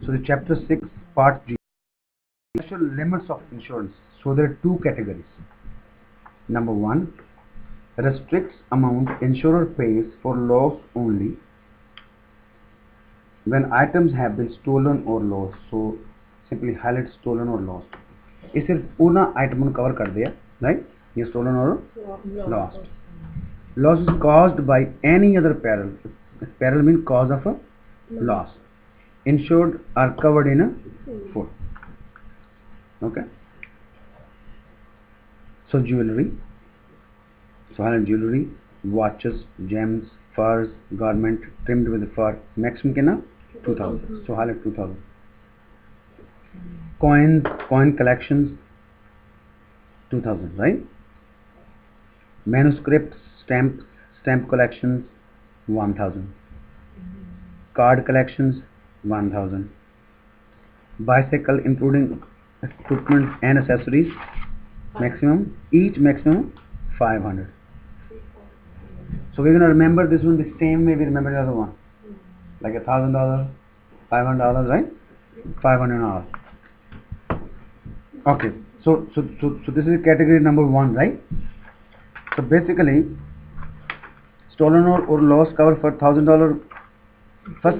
So the chapter 6 part G, special limits of insurance. So there are two categories. Number 1, restricts amount insurer pays for loss only when items have been stolen or lost. So simply highlight stolen or lost. ये सिर्फ उन item को cover कर दिया, right? ये stolen or lost. Loss is caused by any other peril. Peril means cause of a loss. Insured are covered in a full. Okay. So jewelry. So highlight jewelry, watches, gems, furs, garment trimmed with fur. Maximum कितना? 2000. So highlight 2000. Coin collections 2000, right? Manuscripts, stamp collections 1000. Card collections 1000. Bicycle including equipment and accessories maximum 500. So we're gonna remember this one the same way we remember the other one, like $1,000, $500, right? $500. Okay. So this is category number 1, right? So basically, stolen or lost cover for $1,000. First,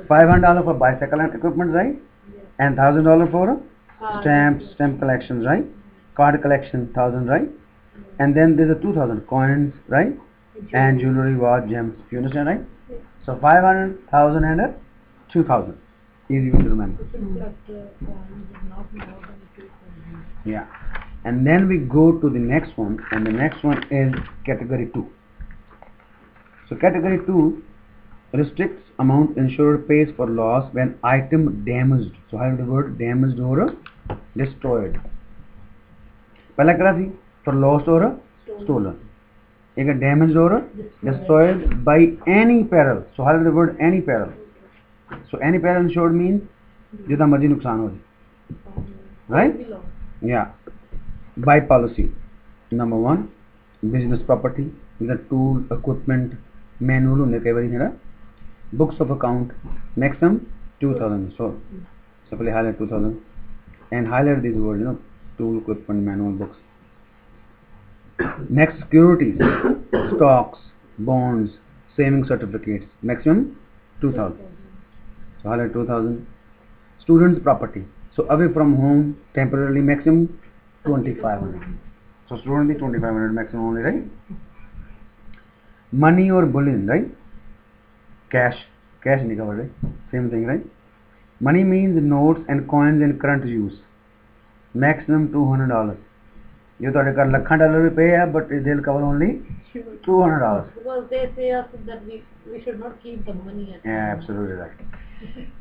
$500 for bicycle and equipment, right? And $1,000 for stamp collections, right? Card collection 1,000, right? And then there's a 2,000 coins, right? And jewelry, watch, gems. You understand, right? So 500, 1,000, and 2,000. Easy way to remember. Yeah. And then we go to the next one, and the next one is category 2. So category 2 restricts amount insurer pays for loss when item damaged. So I have the word damaged or destroyed. पहला क्या थी? For lost or stolen. एक damaged or destroyed by any peril. So I have the word any peril. So any peril insured means जितना मर्जी नुकसान हो जाए, right? Yeah. By policy. Number 1, business property, either tool, equipment, manual होने कई बारी है, books of account, maximum 2,000. So simply highlight 2,000 and highlight these words, tool, equipment, manual, books. Next, securities, stocks, bonds, saving certificates, maximum 2,000. So highlight 2,000. Students' property. So away from home, temporarily, maximum 2,500. So student is 2,500 maximum only, right? Money or bullion, right? Cash नहीं covered, right? Same thing, right? Money means notes and coins in current use. Maximum $200. You thought $1 lakh we pay, but they'll cover only $200. Because they say us that we should not keep the money at Yeah, absolutely right.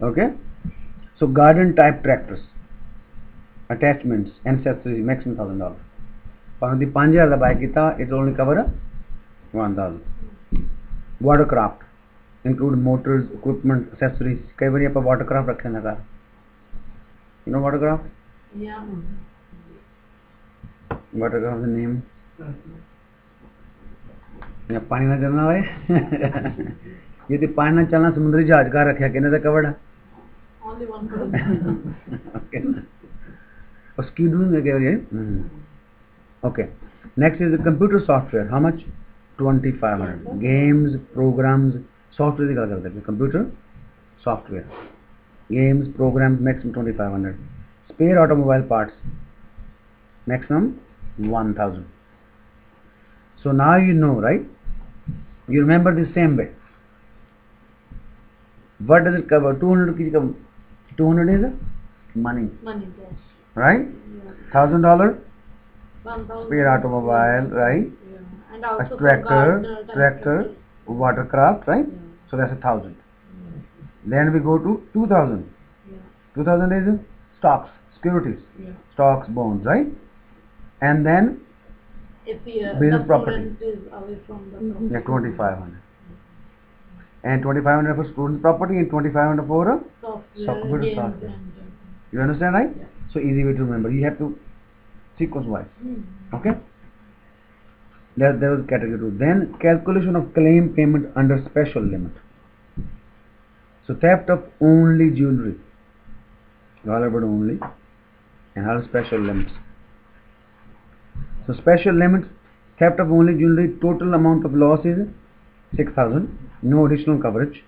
Okay. So garden type tractors, attachments, accessories, maximum $1,000. But the 5,000 buy kita, it only cover 1,000. Watercraft include motors, equipment, accessories. कई बार यहाँ watercraft रखे लगा. You know watercraft? Yeah. Watercraft the name. यहाँ पानी ना चलना है. ये तो पानी ना चलना समुद्री जहाज का रखा किन्ने से covered है? Only one person. Okay. और ski doing है क्या ये? Okay. Next is the computer software. How much? 2,500. Games, programs, software की करते हैं. Computer software. Games, programs, maximum 2,500. Spare automobile parts, maximum 1,000. So now you know, right? You remember the same way. What does it cover? 200 की cover. 200 is money. Money, yes. Right? Yeah. $1,000 1,000. spare automobile, right? Yeah. And also A tractor, watercraft, right? Yeah. So that's 1,000. Yeah. Then we go to 2,000. Yeah. 2,000 is stocks, securities, Yeah. stocks, bonds, right? And then If business the property. student is away from the property. Yeah, 2,500. And 2,500 for student property and 2,500 for Software, computer games software. and You understand, right? Yeah. So easy way to remember. You have to sequence wise. Okay. There was category 2. Then calculation of claim payment under special limit. So theft of only jewelry. Valuable only, and have special limits. So special limits, theft of only jewelry, total amount of loss is 6,000, no additional coverage.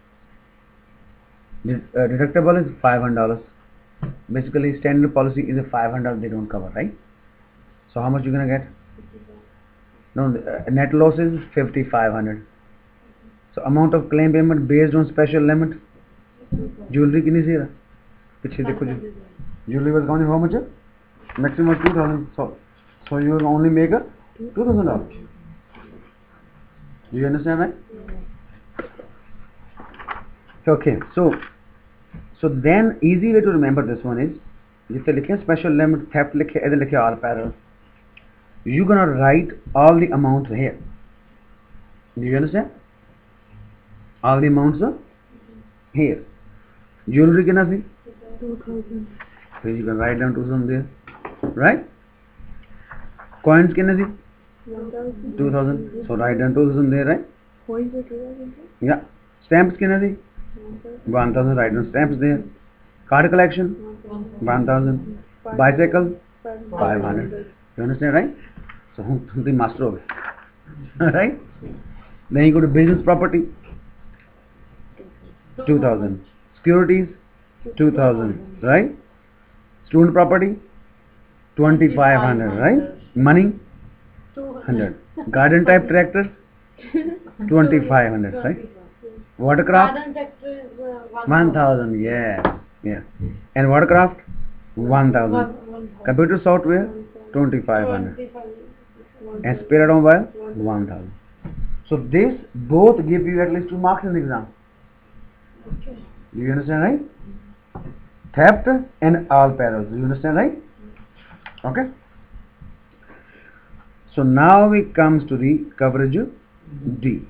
Deductible is $500. Basically standard policy is a $500, they don't cover, right? So how much you gonna get? No, net loss is 5,500. So amount of claim payment based on special limit. Jewelry कितनी सी है? पीछे देखो जी. Jewelry was counting how much? Maximum 2,000. So you will only make a $2,000. Do you understand, right? Okay. So then easy way to remember this one is, जिससे लिखे special limit, theft लिखे, इधर लिखे all parallel. You gonna write all the amounts here. Do you understand? All the amounts are here. Jewelry कितना थी? 2,000. So you can write down 2,000 there, right? Coins कितने थी? 1,000. 2,000. So write down 2,000 there, right? Coins are 2,000. Yeah. Stamps कितने थी? 1,000. Write down stamps there. Card collection 1,000. Bicycle 500. You understand, right? So the master of it. Right? Then you go to business property 2,000. Securities 2,000. Right? Student property 2,500. Right? Money 100. Garden type tractor 2,500. Right? Watercraft Garden sector is 1,000. Yeah. And watercraft 1,000. Computer software 2,500. And spare automobile 1,000. So this both give you at least 2 marks in the exam. Okay. Do you understand, right? Theft and all perils. Do you understand, right? Okay. So now we comes to the coverage D.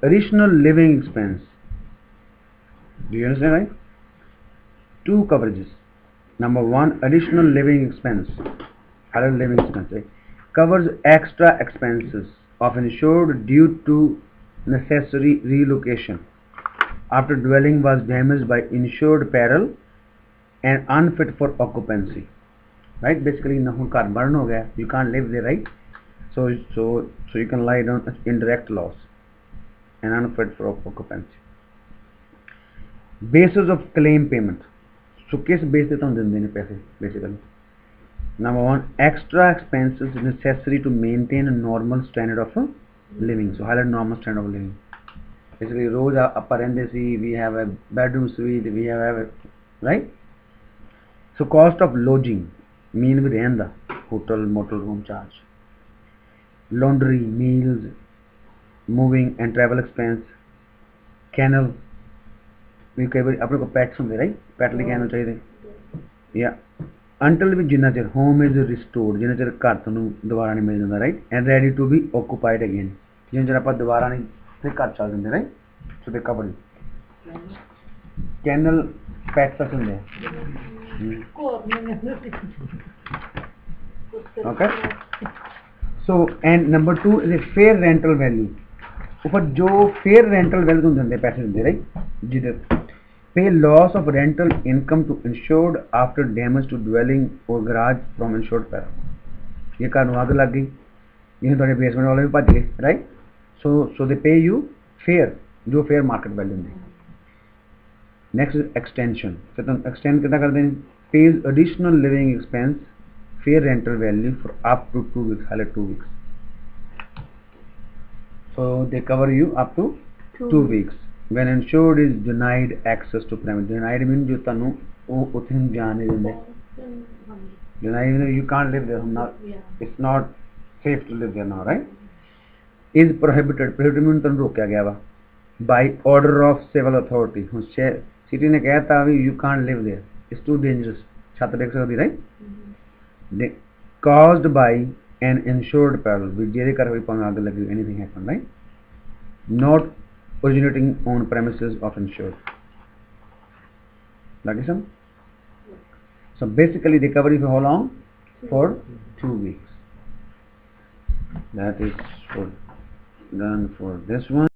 Additional living expense. Do you understand, right? 2 coverages. Number 1, additional living expense. Other living expense, right? Covers extra expenses of insured due to necessary relocation after dwelling was damaged by insured peril and unfit for occupancy. Right? Basically, car burn ho gaya, you can't live there, right? So you can lie down indirect loss and unfit for occupancy. Basis of claim payment. So किस base पे तुम देने पैसे basically? Number 1, extra expenses necessary to maintain a normal standard of living. So highlight normal standard of living. Basically, rose upper end we have a bedroom suite, we have right? So cost of lodging, mean with the hotel, motel room charge, laundry, meals, moving and travel expense, kennel. We अपने को pets होंगे, right? Pet लेके आना चाहिए. Yeah. Until we जिन्ना चेर home is restored, जिन्ना चेर घर तुहानू दोबारा नहीं मिल जाता, right? And ready to be occupied again. जिन्ना चेर आप दोबारा नहीं फिर घर चल जाते, right? So they cover it. Kennel pets होंगे. Okay. So and number 2 is a fair rental value. ऊपर जो fair rental value तुम देंगे पैसे देंगे, right? जिधर pay loss of rental income to insured after damage to dwelling or garage from insured peril. ये car आग लग गई, ये थोड़े बेसमेंट वाले भी भज गए, right? So they pay you fair, जो fair market value देंगे. Next is extension. फिर तुम extend कितना कर देंगे? Pays additional living expense, fair rental value for up to 2 weeks, हाले 2 weeks. So they cover you up to 2 weeks. When insured is denied access to premises. Denied means जो तनु वो उतने जाने देंगे. Denied means you can't live there. It's not safe to live there now, right? Is prohibited. Prohibited means तनु रोका गया वा. By order of civil authority. City ने कहा था you can't live there. It's too dangerous. छात्र देख सकते, right? Caused by an insured peril. जेरे कर हुई पंग आग लगी. Anything happen, right? Not originating on premises of insured. Like this one? So basically the recovery for how long? For 2 weeks. That is for done for this one.